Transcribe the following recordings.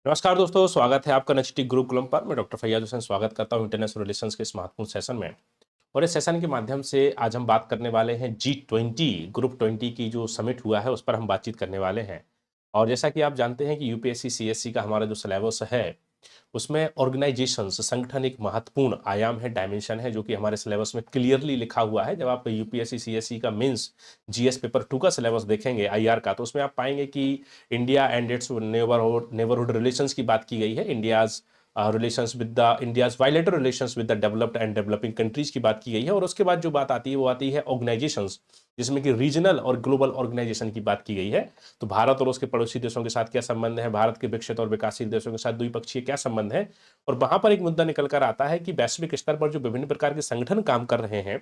नमस्कार दोस्तों, स्वागत है आपका नेक्स्ट गुरुकुलम पर। मैं डॉक्टर फैयाज हुसैन स्वागत करता हूं इंटरनेशनल रिलेशंस के इस महत्वपूर्ण सेशन में। और इस सेशन के माध्यम से आज हम बात करने वाले हैं G20 ग्रुप 20 की जो समिट हुआ है उस पर हम बातचीत करने वाले हैं। और जैसा कि आप जानते हैं कि यूपीएससी सीएससी का हमारा जो सिलेबस है उसमें ऑर्गेनाइजेशंस संगठन एक महत्वपूर्ण आयाम है, डायमेंशन है, जो कि हमारे सिलेबस में क्लियरली लिखा हुआ है। जब आप यूपीएससी सीएससी का मेंस जीएस पेपर 2 का सिलेबस देखेंगे आईआर का, तो उसमें आप पाएंगे कि India and it's neighbourhood relations की बात की गई है। India's bilateral relations with the developed and developing countries की बात की गई है। और उसके बाद जो बात आती है वो आती है ऑर्गेनाइजेशंस, जिसमें कि रीजनल और ग्लोबल ऑर्गेनाइजेशन की बात की गई है। तो भारत और उसके पड़ोसी देशों के साथ क्या संबंध है, भारत के विकसित और विकासशील देशों के साथ द्विपक्षीय क्या संबंध है। और वहां पर एक मुद्दा निकल कर आता है कि वैश्विक स्तर पर जो विभिन्न प्रकार के संगठन काम कर रहे हैं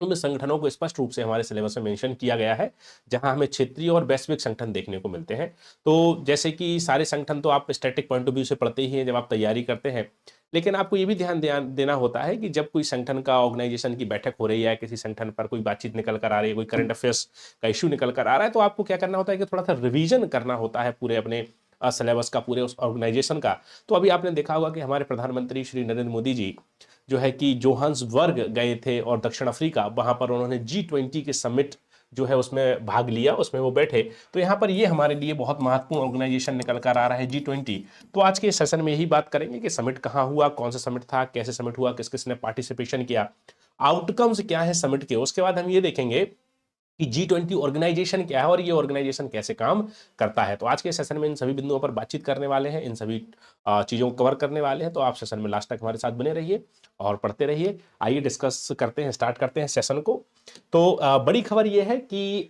उन संगठनों को स्पष्ट रूप से हमारे सिलेबस में मेंशन किया गया है, जहां हमें क्षेत्रीय और वैश्विक संगठन देखने को मिलते हैं। तो जैसे कि सारे संगठन तो आप स्टैटिक पॉइंट ऑफ व्यू से पढ़ते ही हैं जब आप तैयारी करते हैं, लेकिन आपको ये भी ध्यान देना होता है कि जब कोई संगठन का ऑर्गेनाइजेशन की बैठक हो रही है, किसी संगठन पर कोई बातचीत निकल कर आ रही है, कोई करंट अफेयर्स का इश्यू निकल कर आ रहा है, तो आपको क्या करना होता है कि थोड़ा सा रिवीजन करना होता है पूरे अपने सिलेबस का, पूरे उस ऑर्गेनाइजेशन का। तो अभी आपने देखा होगा कि हमारे प्रधानमंत्री श्री नरेंद्र मोदी जी जो है कि जोहान्सबर्ग गए थे और दक्षिण अफ्रीका, वहां पर उन्होंने G20 के समिट जो है उसमें भाग लिया, उसमें वो बैठे। तो यहाँ पर ये हमारे लिए बहुत महत्वपूर्ण ऑर्गेनाइजेशन निकल कर आ रहा है G20। तो आज के सेशन में यही बात करेंगे कि समिट कहाँ हुआ, कौन सा समिट था, कैसे समिट हुआ, किस किस ने पार्टिसिपेशन किया, आउटकम्स क्या है समिट के। उसके बाद हम ये देखेंगे कि G20 ऑर्गेनाइजेशन क्या है और ये ऑर्गेनाइजेशन कैसे काम करता है। तो आज के सेशन में इन सभी बिंदुओं पर बातचीत करने वाले हैं, इन सभी चीज़ों को कवर करने वाले हैं। तो आप सेशन में लास्ट तक हमारे साथ बने रहिए और पढ़ते रहिए। आइए डिस्कस करते हैं, स्टार्ट करते हैं सेशन को। तो बड़ी खबर ये है कि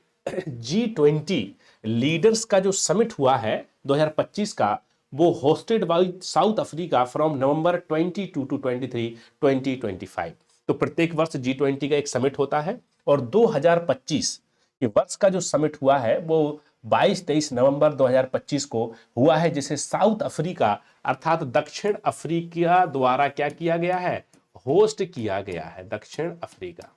G20 लीडर्स का जो समिट हुआ है 2025 का, वो hosted by South Africa from November 22 to 23 2025। तो प्रत्येक वर्ष G20 का एक समिट होता है और 2025 के वर्ष का जो समिट हुआ है वो 22-23 नवंबर 2025 को हुआ है, जिसे साउथ अफ्रीका अर्थात दक्षिण अफ्रीका द्वारा क्या किया गया है, होस्ट किया गया है। दक्षिण अफ्रीका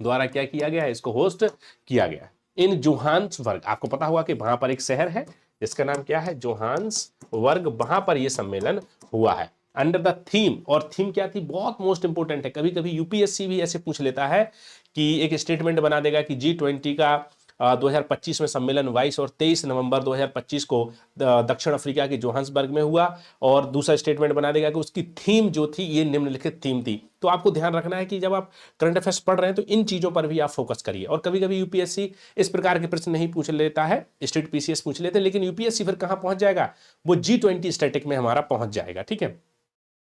द्वारा क्या किया गया है, इसको होस्ट किया गया है इन जोहान्सबर्ग। आपको पता होगा कि वहां पर एक शहर है जिसका नाम क्या है, जोहान्सबर्ग। वहां पर यह सम्मेलन हुआ है अंडर द थीम। और थीम क्या थी, बहुत मोस्ट इंपोर्टेंट है। कभी कभी यूपीएससी भी ऐसे पूछ लेता है कि एक स्टेटमेंट बना देगा कि G20 का 2025 में सम्मेलन 22 और 23 नवंबर 2025 को दक्षिण अफ्रीका के जोहान्सबर्ग में हुआ। और दूसरा स्टेटमेंट बना देगा कि उसकी थीम जो थी ये निम्नलिखित थीम थी। तो आपको ध्यान रखना है कि जब आप करंट अफेयर्स पढ़ रहे हैं तो इन चीजों पर भी आप फोकस करिए। और कभी कभी यूपीएससी इस प्रकार के प्रश्न नहीं पूछ लेता है, स्टेट पीसीएस पूछ लेते हैं, लेकिन यूपीएससी फिर कहां पहुंच जाएगा, वो G20 स्टैटिक में हमारा पहुंच जाएगा। ठीक है,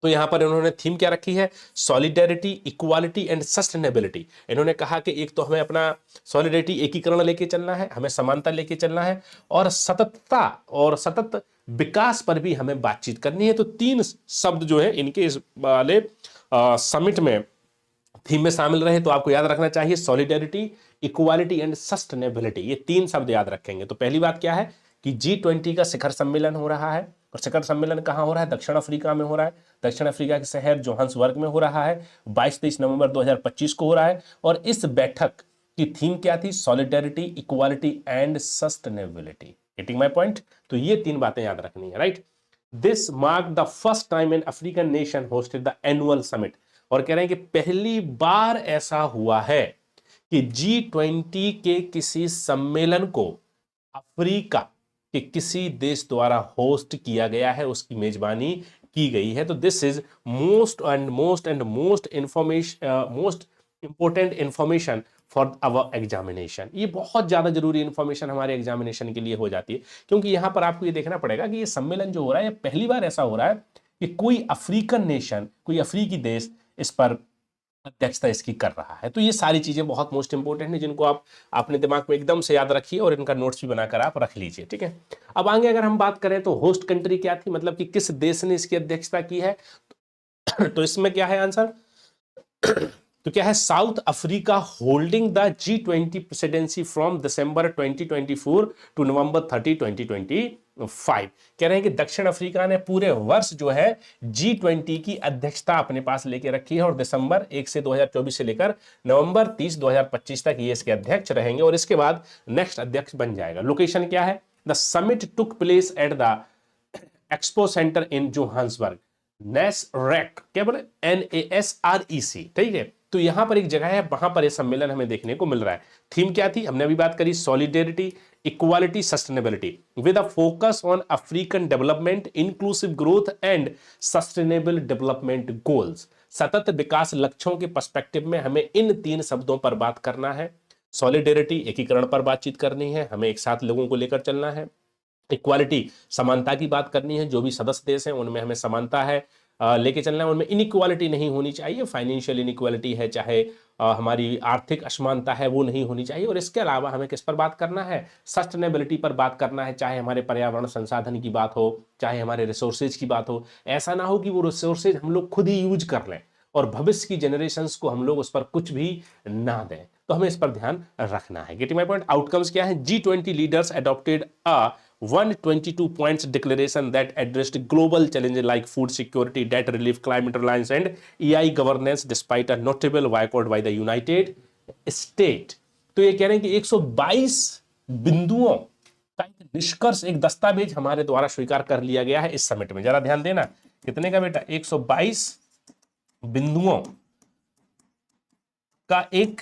तो यहां पर इन्होंने थीम क्या रखी है, सॉलिडेरिटी, इक्वालिटी एंड सस्टेनेबिलिटी। इन्होंने कहा कि एक तो हमें अपना सॉलिडेरिटी, एकीकरण लेके चलना है, हमें समानता लेके चलना है, और सततता और सतत विकास पर भी हमें बातचीत करनी है। तो तीन शब्द जो है इनके इस वाले समिट में थीम में शामिल रहे। तो आपको याद रखना चाहिए सॉलिडेरिटी, इक्वालिटी एंड सस्टेनेबिलिटी, ये तीन शब्द याद रखेंगे। तो पहली बात क्या है कि G20 का शिखर सम्मेलन हो रहा है, और शिखर सम्मेलन कहां हो रहा है, दक्षिण अफ्रीका में हो रहा है। दक्षिण अफ्रीका के शहर जोहान्सबर्ग में हो रहा है, 22-23 नवंबर 2025 को हो रहा है। और इस बैठक की थीम क्या थी, solidarity, equality and sustainability. Getting my point. तो ये तीन बातें याद रखनी है, right. This mark the first time an African nation hosted the annual summit. और कह रहे हैं कि पहली बार ऐसा हुआ है कि G20 के किसी सम्मेलन को अफ्रीका के किसी देश द्वारा होस्ट किया गया है, उसकी मेजबानी की गई है। तो this is most important information for our examination. ये बहुत ज्यादा जरूरी इंफॉर्मेशन हमारे एग्जामिनेशन के लिए हो जाती है, क्योंकि यहां पर आपको ये देखना पड़ेगा कि ये सम्मेलन जो हो रहा है, पहली बार ऐसा हो रहा है कि कोई अफ्रीकन नेशन, कोई अफ्रीकी देश इस पर अध्यक्षता इसकी कर रहा है। तो ये सारी चीजें बहुत मोस्ट इंपोर्टेंट है, जिनको आप अपने दिमाग में एकदम से याद रखिए और इनका नोट्स भी बनाकर आप रख लीजिए। ठीक है, अब आगे अगर हम बात करें तो होस्ट कंट्री क्या थी, मतलब कि किस देश ने इसकी अध्यक्षता की है। तो इसमें क्या है आंसर, तो क्या है, South Africa holding the G20 presidency from December 2024 to November 30 2025। कह रहे हैं कि दक्षिण अफ्रीका ने पूरे वर्ष जो है G20 की अध्यक्षता अपने पास लेके रखी है, और दिसंबर 1 से 2024 से लेकर नवंबर 30 2025 तक ये इसके अध्यक्ष रहेंगे, और इसके बाद नेक्स्ट अध्यक्ष बन जाएगा। लोकेशन क्या है, the summit took place at the expo centre in Johannesburg, NASREC, क्या बोले, NASREC, ठीक है। तो यहां पर एक जगह है, वहां पर यह सम्मेलन हमें देखने को मिल रहा है। थीम क्या थी, हमने अभी बात करी, solidarity, equality, sustainability with a focus on African development, inclusive growth and sustainable development goals. सतत विकास लक्ष्यों के पर्सपेक्टिव में हमें इन 3 शब्दों पर बात करना है। सॉलिडेरिटी, एकीकरण पर बातचीत करनी है, हमें एक साथ लोगों को लेकर चलना है। इक्वालिटी, समानता की बात करनी है, जो भी सदस्य देश हैं उनमें हमें समानता है लेके चलना है, उनमें इनइक्वालिटी नहीं होनी चाहिए, फाइनेंशियल इनइक्वालिटी है चाहे हमारी आर्थिक असमानता है वो नहीं होनी चाहिए। और इसके अलावा हमें किस पर बात करना है, सस्टेनेबिलिटी पर बात करना है, चाहे हमारे पर्यावरण संसाधन की बात हो, चाहे हमारे रिसोर्सेज की बात हो। ऐसा ना हो कि वो रिसोर्सेज हम लोग खुद ही यूज कर लें और भविष्य की जनरेशंस को हम लोग उस पर कुछ भी ना दें, तो हमें इस पर ध्यान रखना है। Getting my point. आउटकम्स क्या है, G20 leaders adopted a 122 points declaration that addressed global challenges like food security, debt relief, climate reliance, and EI governance despite a notable boycott by the United States। तो ये कह रहे हैं कि 122 बिंदुओं का एक निष्कर्ष, एक दस्तावेज हमारे द्वारा स्वीकार कर लिया गया है इस समिट में। जरा ध्यान देना, कितने का बेटा, 122 बिंदुओं का एक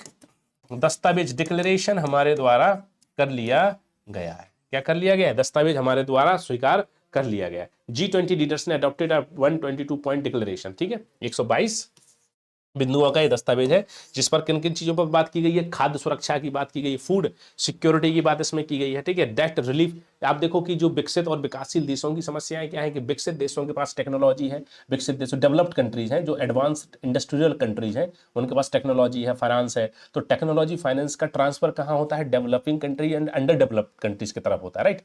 दस्तावेज, डिक्लेरेशन हमारे द्वारा कर लिया गया है। क्या कर लिया गया है, दस्तावेज हमारे द्वारा स्वीकार कर लिया गया है। G20 लीडर्स ने अडॉप्टेड 122 पॉइंट डिक्लेरेशन, ठीक है, 122 बिंदुओं का ये दस्तावेज है जिस पर किन किन चीजों पर बात की गई है, खाद्य सुरक्षा की बात की गई, फूड सिक्योरिटी की बात इसमें की गई है, ठीक है, डेट रिलीफ। आप देखो कि जो विकसित और विकासशील देशों की समस्याएं क्या है कि विकसित देशों के पास टेक्नोलॉजी है, विकसित देशों, डेवलप्ड कंट्रीज हैं, जो एडवांस्ड इंडस्ट्रियल कंट्रीज हैं, उनके पास टेक्नोलॉजी है, फ्रांस है, तो टेक्नोलॉजी फाइनेंस का ट्रांसफर कहाँ होता है, developing country and under developed countries की तरफ होता है, राइट।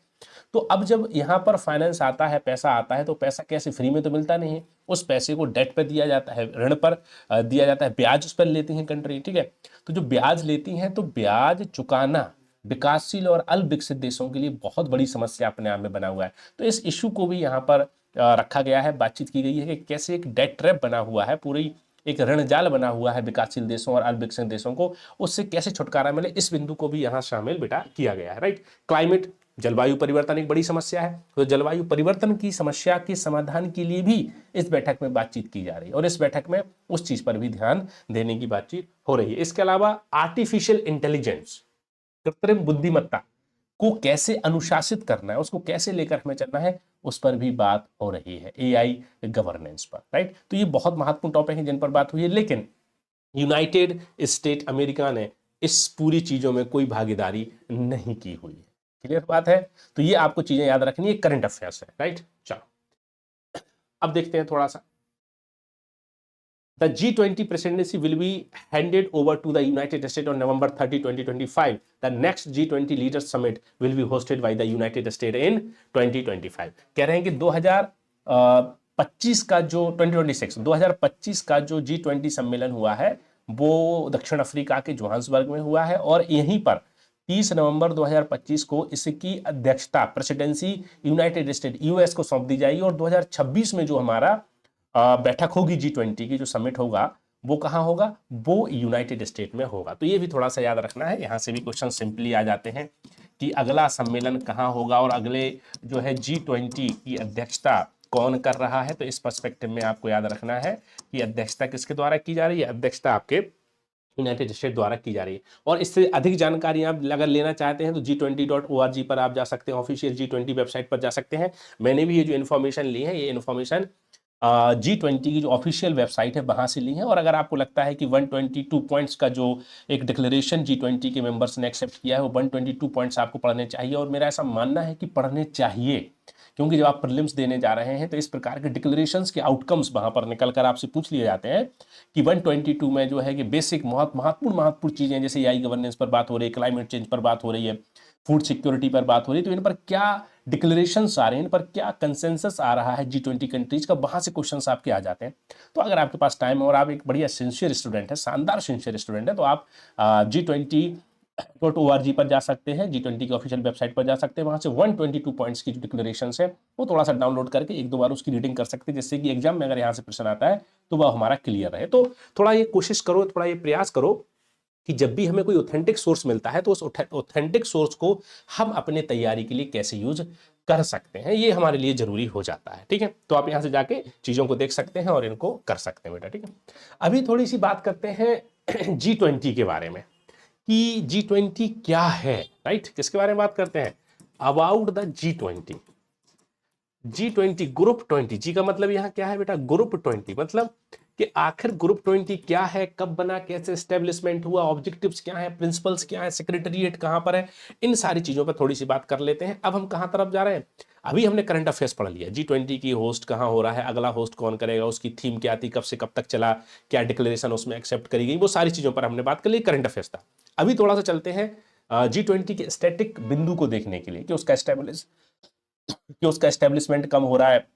तो अब जब यहाँ पर फाइनेंस आता है, पैसा आता है, तो पैसा कैसे, फ्री में तो मिलता नहीं है, उस पैसे को डेट पर दिया जाता है, ऋण पर दिया जाता है, ब्याज उस पर लेती हैं कंट्री, ठीक है। तो जो ब्याज लेती हैं, तो ब्याज चुकाना विकासशील और अल्पविकसित देशों के लिए बहुत बड़ी समस्या अपने आप में बना हुआ है। तो इस इशू को भी यहाँ पर रखा गया है, बातचीत की गई है कि कैसे एक डेट ट्रैप बना हुआ है, पूरी एक ऋण जाल बना हुआ है विकासशील देशों और अल्पविकसित देशों को, उससे कैसे छुटकारा मिले, इस बिंदु को भी यहाँ शामिल बेटा किया गया है, राइट। क्लाइमेट, जलवायु परिवर्तन एक बड़ी समस्या है, तो जलवायु परिवर्तन की समस्या के समाधान के लिए भी इस बैठक में बातचीत की जा रही है और इस बैठक में उस चीज पर भी ध्यान देने की बातचीत हो रही है। इसके अलावा आर्टिफिशियल इंटेलिजेंस, कृत्रिम बुद्धिमत्ता को कैसे अनुशासित करना है, उसको कैसे लेकर हमें चलना है, उस पर भी बात हो रही है, AI गवर्नेंस पर, राइट। तो ये बहुत महत्वपूर्ण टॉपिक है जिन पर बात हुई है, लेकिन यूनाइटेड स्टेट अमेरिका ने इस पूरी चीजों में कोई भागीदारी नहीं की हुई है। क्लियर बात है, तो ये आपको चीजें याद रखनी है, करंट अफेयर्स है, राइट। चलो अब देखते हैं थोड़ा सा। The G20 presidency will be handed over to the United States on November 30, 2025. The next G20 Leaders Summit will be hosted by the United States in 2025. कह रहे हैं कि 2025 का जो 2025 का जो G20 सम्मेलन हुआ है वो दक्षिण अफ्रीका के जोहान्सबर्ग में हुआ है और यहीं पर 30 नवंबर 2025 को इसकी अध्यक्षता, प्रेसिडेंसी यूनाइटेड स्टेट US को सौंप दी जाएगी और 2026 में जो हमारा बैठक होगी G20 की, जो समिट होगा वो कहाँ होगा, वो यूनाइटेड स्टेट में होगा। तो ये भी थोड़ा सा याद रखना है, यहाँ से भी क्वेश्चन सिंपली आ जाते हैं कि अगला सम्मेलन कहाँ होगा और अगले जो है G20 की अध्यक्षता कौन कर रहा है। तो इस पर्सपेक्टिव में आपको याद रखना है कि अध्यक्षता किसके द्वारा की जा रही है, अध्यक्षता आपके यूनाइटेड स्टेट द्वारा की जा रही है। और इससे अधिक जानकारी आप अगर लेना चाहते हैं तो G20.org पर आप जा सकते हैं, ऑफिशियल G20 वेबसाइट पर जा सकते हैं। मैंने भी ये जो इन्फॉर्मेशन ली है, ये इन्फॉर्मेशन G20 की जो ऑफिशियल वेबसाइट है वहां से ली है। और अगर आपको लगता है कि 122 पॉइंट्स का जो एक डिक्लेरेशन G20 के मेंबर्स ने एक्सेप्ट किया है वो 122 पॉइंट्स आपको पढ़ने चाहिए, और मेरा ऐसा मानना है कि पढ़ने चाहिए, क्योंकि जब आप प्रीलिम्स देने जा रहे हैं तो इस प्रकार के डिक्लेरेशंस के आउटकम्स वहां पर निकल कर आपसे पूछ लिए जाते हैं कि 122 में जो है कि बेसिक महत्वपूर्ण चीजें, जैसे AI गवर्नेंस पर बात हो रही है, क्लाइमेट चेंज पर बात हो रही है, फूड सिक्योरिटी पर बात हो रही है, तो इन पर क्या डिक्लेरेशंस आ रहे हैं, इन पर क्या कंसेंसस आ रहा है G20 कंट्रीज का, वहां से क्वेश्चंस आपके आ जाते हैं। तो अगर आपके पास टाइम है और आप एक बढ़िया सिंसियर स्टूडेंट है, शानदार सिंसियर स्टूडेंट है, तो आप G20.org पर जा सकते हैं, G20 की ऑफिशियल वेबसाइट पर जा सकते हैं, वहां से 122 पॉइंट्स की जो डिक्लेरेशंस है वो थोड़ा सा डाउनलोड करके एक दो बार उसकी रीडिंग कर सकते हैं, जिससे कि एग्जाम में अगर यहाँ से प्रश्न आता है तो वह हमारा क्लियर रहे। तो थोड़ा ये कोशिश करो, थोड़ा ये प्रयास करो कि जब भी हमें कोई ऑथेंटिक सोर्स मिलता है तो उस ऑथेंटिक सोर्स को हम अपने तैयारी के लिए कैसे यूज कर सकते हैं, ये हमारे लिए जरूरी हो जाता है। ठीक है, तो आप यहाँ से जाके चीजों को देख सकते हैं और इनको कर सकते हैं बेटा। ठीक है, अभी थोड़ी सी बात करते हैं G20 के बारे में कि G20 क्या है। राइट, किसके बारे में बात करते हैं? About the G20। G20 group 20, जी का मतलब यहाँ क्या है बेटा? ग्रुप 20, मतलब कि आखिर ग्रुप 20 क्या है, कब बना, कैसे एस्टेब्लिशमेंट हुआ, ऑब्जेक्टिव्स क्या है, प्रिंसिपल्स क्या है, सेक्रेटरीएट कहाँ पर है, इन सारी चीजों पर थोड़ी सी बात कर लेते हैं। अब हम कहाँ तरफ जा रहे हैं? अभी हमने करंट अफेयर्स पढ़ लिया, G20 की होस्ट कहाँ हो रहा है, अगला होस्ट कौन करेगा, उसकी थीम क्या थी, कब से कब तक चला, क्या डिक्लेरेशन उसमें एक्सेप्ट करी गई, वो सारी चीजों पर हमने बात कर ली, करंट अफेयर्स था। अभी थोड़ा सा चलते हैं G20 के स्टैटिक बिंदु को देखने के लिए कि उसका एस्टेब्लिशमेंट कम हो रहा है,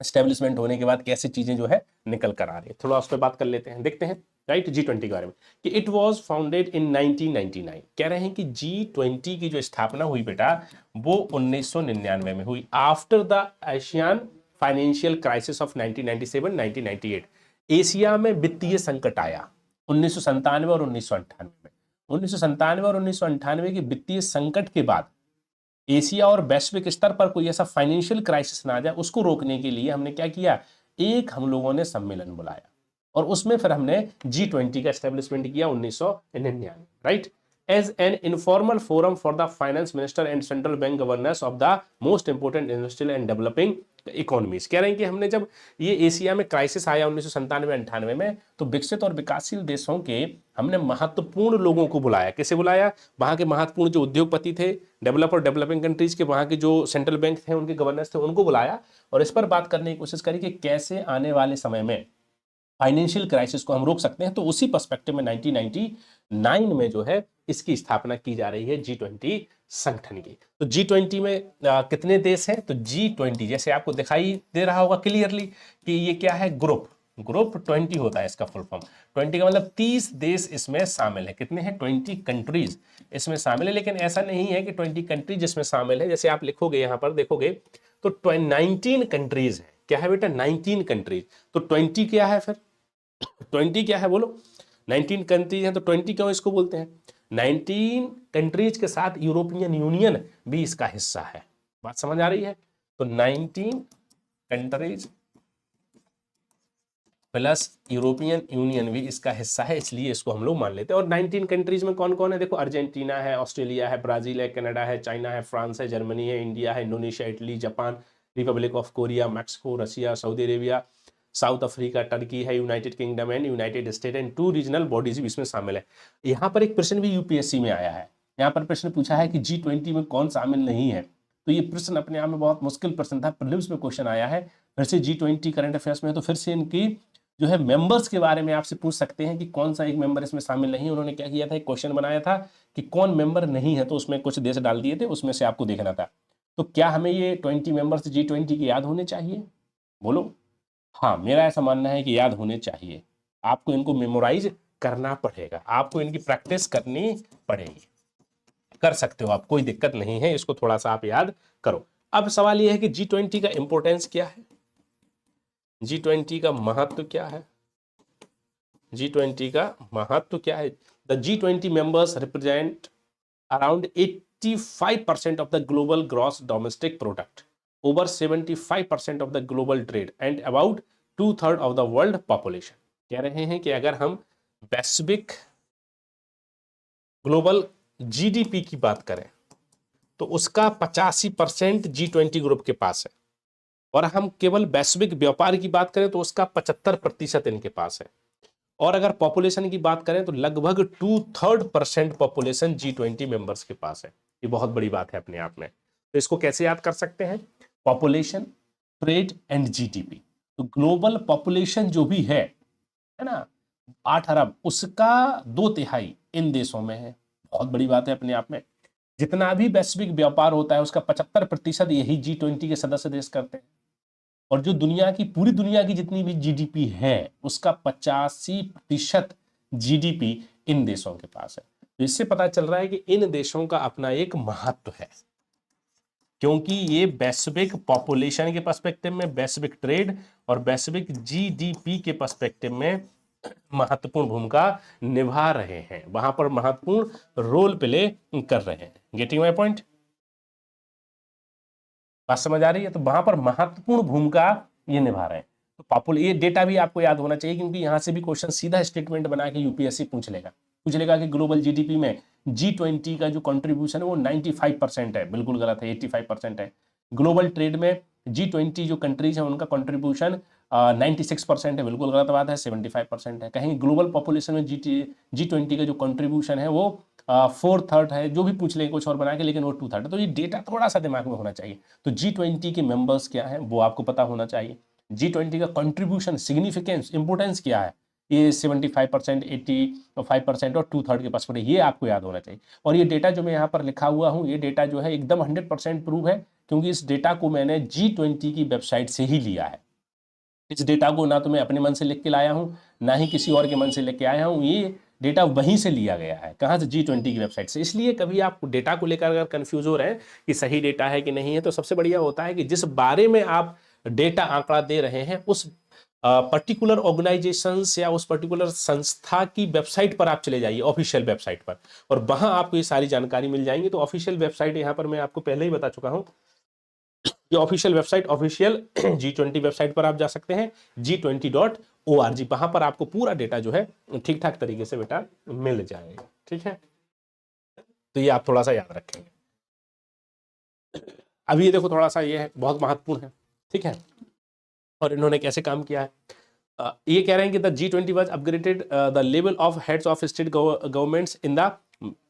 एस्टेब्लिशमेंट होने के बाद कैसे चीजें जो है निकल कर आ रही है, थोड़ा उस पर बात कर लेते हैं, देखते हैं। राइट, G20 के बारे में कि इट वाज फाउंडेड इन 1999। कह रहे हैं कि G20 की जो स्थापना हुई बेटा वो 1999 में हुई, after the Asian financial crisis of 1997-1998। Asia में वित्तीय संकट आया 1997 और 1998 में। 1997 और 1998 के वित्तीय संकट के बाद एशिया और वैश्विक स्तर पर कोई ऐसा फाइनेंशियल क्राइसिस ना आ जाए, उसको रोकने के लिए हमने क्या किया, एक हम लोगों ने सम्मेलन बुलाया और उसमें फिर हमने G20 का एस्टेब्लिशमेंट किया 1999। Right, as an informal forum for the finance minister and central bank governors of the most important industrial and developing economies. कह रहे हैं कि हमने जब ये एशिया में क्राइसिस आया 1997-98 में, तो विकसित और विकासशील देशों के हमने महत्वपूर्ण लोगों को बुलाया। किसे बुलाया? वहां के महत्वपूर्ण जो उद्योगपति थे, डेवलप और डेवलपिंग कंट्रीज के, वहां के जो सेंट्रल बैंक थे, उनके गवर्नर्स थे, उनको बुलाया और इस पर बात करने की कोशिश करी कि कैसे आने वाले समय में फाइनेंशियल क्राइसिस को हम रोक सकते हैं। तो उसी पर्सपेक्टिव में 1999 में जो है इसकी स्थापना की जा रही है G20 संगठन की। तो G20 में कितने देश हैं? तो G20 जैसे आपको दिखाई दे रहा होगा क्लियरली कि ये क्या है, ग्रुप 20 होता है इसका फुल फॉर्म। 20 का मतलब 30 देश इसमें शामिल है। कितने हैं? 20 कंट्रीज इसमें शामिल है। लेकिन ऐसा नहीं है कि 20 कंट्रीज इसमें शामिल है, जैसे आप लिखोगे यहां पर देखोगे तो 19 कंट्रीज है। क्या है बेटा? 19 कंट्रीज। तो 20 क्या है फिर? 20 क्या है बोलो? 19 कंट्रीज हैं तो 20 क्यों इसको बोलते हैं? 19 कंट्रीज के साथ यूरोपियन यूनियन भी इसका हिस्सा है। बात समझ आ रही है? तो 19 कंट्रीज प्लस यूरोपियन यूनियन भी इसका हिस्सा है, इसलिए इसको हम लोग मान लेते हैं। और 19 कंट्रीज में कौन कौन है? देखो, अर्जेंटीना है, ऑस्ट्रेलिया है, ब्राजील है, कनाडा है, चाइना है, फ्रांस है, जर्मनी है, इंडिया है, Indonesia, Italy, Japan, Republic of Korea, Mexico, Russia, Saudi Arabia, South Africa, Turkey है, United Kingdom and United State and 2 regional bodies भी इसमें शामिल है। यहाँ पर एक प्रश्न भी यूपीएससी में आया है। यहाँ पर प्रश्न पूछा है कि G20 में कौन शामिल नहीं है। तो ये प्रश्न अपने आप में बहुत मुश्किल प्रश्न था, प्रीलिम्स में क्वेश्चन आया है। फिर से G20 करंट अफेयर्स में, तो फिर से इनकी जो है मेंबर्स के बारे में आपसे पूछ सकते हैं कि कौन सा एक मेंबर इसमें शामिल नहीं है। उन्होंने क्या किया था, एक क्वेश्चन बनाया था कि कौन मेंबर नहीं है, तो उसमें कुछ देश डाल दिए थे, उसमें से आपको देखना था। तो क्या हमें ये 20 मेंबर्स G20 के याद होने चाहिए? बोलो। हाँ, मेरा ऐसा मानना है कि याद होने चाहिए। आपको इनको मेमोराइज करना पड़ेगा, आपको इनकी प्रैक्टिस करनी पड़ेगी। कर सकते हो आप, कोई दिक्कत नहीं है, इसको थोड़ा सा आप याद करो। अब सवाल यह है कि G20 का इंपोर्टेंस क्या है, G20 का महत्व क्या है, G20 का महत्व क्या है? The G20 members represent around 85% of the global gross domestic product, over 75% of the global trade and about 2/3 of the world population। कह रहे हैं कि अगर हम वैश्विक ग्लोबल जीडीपी की बात करें तो उसका 85% G20 ग्रुप के पास है, और हम केवल वैश्विक व्यापार की बात करें तो उसका 75% इनके पास है। और अगर पॉपुलेशन की बात करें तो लगभग 2/3% पॉपुलेशन G20 मेंबर्स के पास है। ये बहुत बड़ी बात है अपने आप में। तो इसको कैसे याद कर सकते हैं? Population, trade and GDP. तो ग्लोबल पॉपुलेशन जो भी है ना, 8 अरब, उसका 2/3 इन देशों में है। बहुत बड़ी बात है अपने आप में। जितना भी वैश्विक व्यापार होता है उसका 75% यही G20 के सदस्य देश करते हैं। और जो दुनिया की, पूरी दुनिया की जितनी भी जीडीपी है उसका 85% जीडीपी इन देशों के पास है। तो इससे पता चल रहा है कि इन देशों का अपना एक महत्व है, क्योंकि ये वैश्विक पॉपुलेशन के पर्सपेक्टिव में, वैश्विक ट्रेड और वैश्विक जीडीपी के पर्सपेक्टिव में महत्वपूर्ण भूमिका निभा रहे हैं, वहां पर महत्वपूर्ण रोल प्ले कर रहे हैं। Getting my point? बात समझ आ रही है? तो वहां पर महत्वपूर्ण भूमिका ये निभा रहे हैं। तो पॉपुलर, ये डेटा भी आपको याद होना चाहिए, क्योंकि यहां से भी क्वेश्चन सीधा स्टेटमेंट बना के यूपीएससी पूछ लेगा कि ग्लोबल जीडीपी में G20 का जो कंट्रीब्यूशन है वो 95% है। बिल्कुल गलत है, 85% है। ग्लोबल ट्रेड में G20 जो कंट्रीज है उनका कंट्रीब्यूशन 96% है। बिल्कुल गलत बात है, 75% है। कहीं ग्लोबल पॉपुलेशन में G20 का जो कंट्रीब्यूशन है वो 4/3 है। जो भी पूछ लेंगे कुछ और बना के, लेकिन वो 2/3 है। तो ये डेटा थोड़ा सा दिमाग में होना चाहिए। तो G20 के मेंबर्स क्या है वो आपको पता होना चाहिए। G20 का कंट्रीब्यूशन, सिग्निफिकेंस, इंपोर्टेंस क्या है, ये 75%, 85% और 2/3 के पास पड़े, ये आपको याद होना चाहिए। और ये डेटा जो मैं यहाँ पर लिखा हुआ हूँ, ये डेटा जो है एकदम 100% प्रूव है, क्योंकि इस डेटा को मैंने G20 की वेबसाइट से ही लिया है। इस डेटा को ना तो मैं अपने मन से लिख के लाया हूँ, ना ही किसी और के मन से लेके आया हूँ। ये डेटा वहीं से लिया गया है। कहाँ से? G20 की वेबसाइट से। इसलिए कभी आप डेटा को लेकर अगर कंफ्यूज हो रहे हैं कि सही डेटा है कि नहीं है, तो सबसे बढ़िया होता है कि जिस बारे में आप डेटा आंकड़ा दे रहे हैं उस पर्टिकुलर ऑर्गेनाइजेशंस या उस पर्टिकुलर संस्था की वेबसाइट पर आप चले जाइए, ऑफिशियल वेबसाइट पर, और वहां आपको ये सारी जानकारी मिल जाएंगी। तो ऑफिशियल वेबसाइट यहाँ पर मैं आपको पहले ही बता चुका हूँ, ये official website, official G20 website पर आप जा सकते हैं, G20.org। वहां पर आपको पूरा डेटा जो है ठीक ठाक तरीके से बेटा मिल जाएगा। ठीक है, तो ये आप थोड़ा सा याद रखेंगे। अभी ये देखो, थोड़ा सा ये है, बहुत महत्वपूर्ण है। ठीक है, और इन्होंने कैसे काम किया है। ये कह रहे हैं कि the G20 was upgraded the level of heads of state governments in the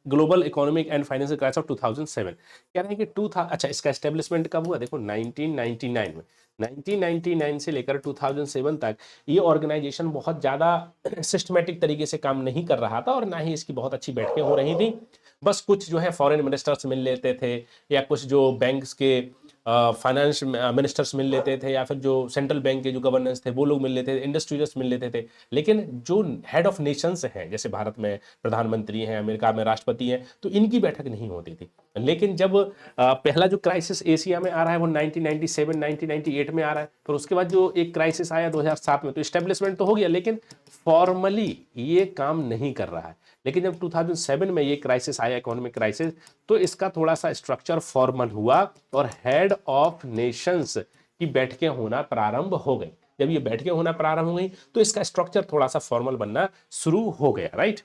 global economic and financial crisis of 2007। कह रहे हैं कि अच्छा, इसका एस्टेब्लिशमेंट कब हुआ? देखो 1999 में। 1999 से लेकर 2007 तक ये ऑर्गेनाइजेशन बहुत ज़्यादा सिस्टमेटिक तरीके से काम नहीं कर रहा था, और ना ही इसकी बहुत अच्छी बैठकें हो रही थी। बस कुछ जो है फॉरेन मिनिस्टर्स मिल लेते थे, या कुछ जो बैंक्स के फाइनेंस मिनिस्टर्स मिल लेते थे, या फिर जो सेंट्रल बैंक के जो गवर्नेंस थे वो लोग मिल लेते थे, इंडस्ट्रियलिस्ट मिल लेते थे। लेकिन जो हेड ऑफ नेशंस हैं, जैसे भारत में प्रधानमंत्री हैं, अमेरिका में राष्ट्रपति हैं, तो इनकी बैठक नहीं होती थी। लेकिन जब पहला जो क्राइसिस एशिया में आ रहा है वो 1997 1998 में आ रहा है, फिर उसके बाद जो एक क्राइसिस आया 2007 में, तो इस्टेब्लिशमेंट तो हो गया, लेकिन फॉर्मली ये काम नहीं कर रहा है। लेकिन जब 2007 में ये क्राइसिस आया, इकोनॉमिक क्राइसिस, तो इसका थोड़ा सा स्ट्रक्चर फॉर्मल हुआ और हेड ऑफ नेशंस की बैठकें होना प्रारंभ हो गई। जब ये बैठकें होना प्रारंभ हो गई तो इसका स्ट्रक्चर थोड़ा सा फॉर्मल बनना शुरू हो गया, right.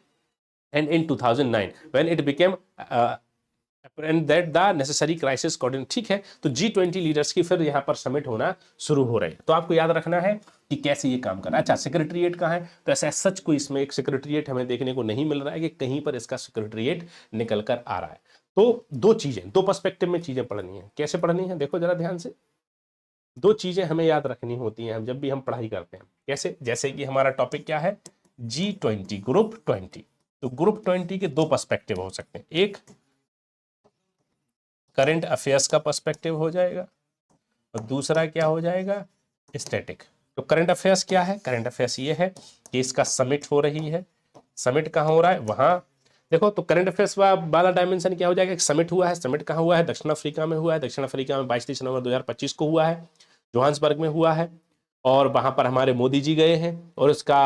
And in 2009 when it became and that the necessary crisis coordination. ठीक है, तो G20 लीडर्स की फिर यहाँ पर समिट होना शुरू हो रही है। तो आपको याद रखना है कि कैसे ये काम करना है। अच्छा, सेक्रेटरीट कहाँ है? तो ऐसा सच कोई इसमें एक सेक्रेटरीट हमें देखने को नहीं मिल रहा है कि कहीं पर इसका सेक्रेटरीट निकल कर आ रहा है। तो दो चीजें, दो पर्सपेक्टिव में चीजें पढ़नी है। कैसे पढ़नी है? देखो जरा ध्यान से, दो चीजें हमें याद रखनी होती हैं हम जब भी हम पढ़ाई करते हैं। कैसे? जैसे कि हमारा टॉपिक क्या है? G20, group 20। तो ग्रुप 20 के दो पर्सपेक्टिव हो सकते हैं। एक करंट अफेयर्स का पर्सपेक्टिव हो जाएगा, और दूसरा क्या हो जाएगा? स्टैटिक। तो करंट अफेयर्स क्या है? करंट अफेयर्स ये है कि इसका समिट हो रही है। समिट कहाँ हो रहा है? वहां देखो, तो करंट अफेयर्स वाला डायमेंशन क्या हो जाएगा? एक समिट हुआ है। समिट कहाँ हुआ है? दक्षिण अफ्रीका में हुआ है। दक्षिण अफ्रीका में 22-23 नवंबर 2025 को हुआ है, जोहान्सबर्ग में हुआ है। और वहां पर हमारे मोदी जी गए हैं, और उसका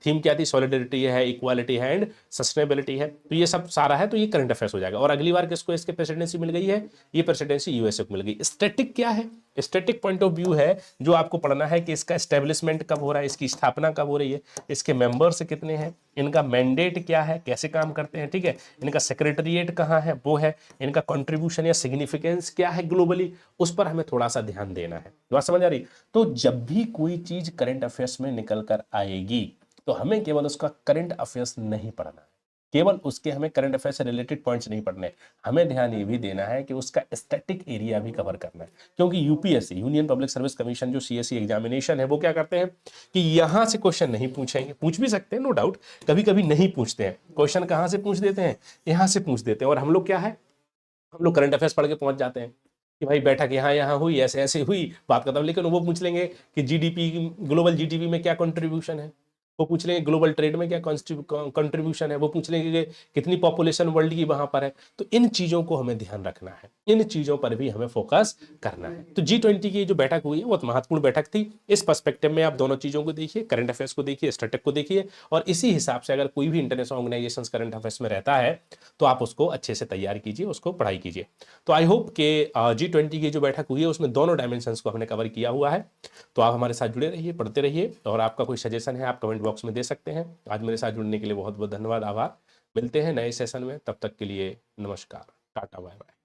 थीम क्या थी? सॉलिडरिटी है, इक्वालिटी है एंड सस्टेनेबिलिटी है। तो ये सब सारा है, तो ये करंट अफेयर्स हो जाएगा। और अगली बार किसको इसके प्रेसिडेंसी मिल गई है? ये प्रेसिडेंसी यूएसए को मिल गई। स्टैटिक क्या है? स्टैटिक पॉइंट ऑफ व्यू है जो आपको पढ़ना है कि इसका एस्टेब्लिशमेंट कब हो रहा है, इसकी स्थापना कब हो रही है, इसके मेंबर्स कितने हैं, इनका मैंडेट क्या है, कैसे काम करते हैं। ठीक है, इनका सेक्रेटरीट कहाँ है, वो है, इनका कंट्रीब्यूशन या सिग्निफिकेंस क्या है ग्लोबली, उस पर हमें थोड़ा सा ध्यान देना है। बात समझ आ रही? तो जब भी कोई चीज करंट अफेयर्स में निकल कर आएगी तो हमें केवल उसका करंट अफेयर्स नहीं पढ़ना है, केवल उसके हमें करंट अफेयर से रिलेटेड पॉइंट्स नहीं पढ़ने, हमें ध्यान ये भी देना है कि उसका स्टैटिक एरिया भी कवर करना है। क्योंकि UPSC, union public service commission, जो सीएससी एग्जामिनेशन है, वो क्या करते हैं कि यहां से क्वेश्चन नहीं पूछेंगे। पूछ भी सकते हैं, नो डाउट, कभी कभी नहीं पूछते हैं। क्वेश्चन कहां से पूछ देते हैं? यहां से पूछ देते हैं। और हम लोग क्या है, हम लोग करंट अफेयर्स पढ़ के पहुंच जाते हैं कि भाई बैठक यहाँ यहाँ हुई, ऐसे ऐसे हुई, बात खत्म। लेकिन वो पूछ लेंगे कि जीडीपी, ग्लोबल जीडीपी में क्या कंट्रीब्यूशन है, वो पूछ लेंगे ग्लोबल ट्रेड में क्या कंट्रीब्यूशन है, वो पूछ लेंगे कि कितनी पॉपुलेशन वर्ल्ड की वहां पर है। तो इन चीजों को हमें ध्यान रखना है, इन चीजों पर भी हमें फोकस करना है। तो G20 की जो बैठक हुई है बहुत महत्वपूर्ण बैठक थी। इस पर्सपेक्टिव में आप दोनों चीजों को देखिए, करंट अफेयर्स को देखिए, स्टैटिक को देखिए, और इसी हिसाब से अगर कोई भी इंटरनेशनल ऑर्गेनाइजेशन करंट अफेयर्स में रहता है तो आप उसको अच्छे से तैयार कीजिए, उसको पढ़ाई कीजिए। तो आई होप कि G20 की जो बैठक हुई है उसमें दोनों डायमेंशंस को हमने कवर किया हुआ है। तो आप हमारे साथ जुड़े रहिए, पढ़ते रहिए, और आपका कोई सजेशन है आप कमेंट बॉक्स में दे सकते हैं। आज मेरे साथ जुड़ने के लिए बहुत बहुत धन्यवाद, आभार। मिलते हैं नए सेशन में, तब तक के लिए नमस्कार, टाटा, बाय बाय।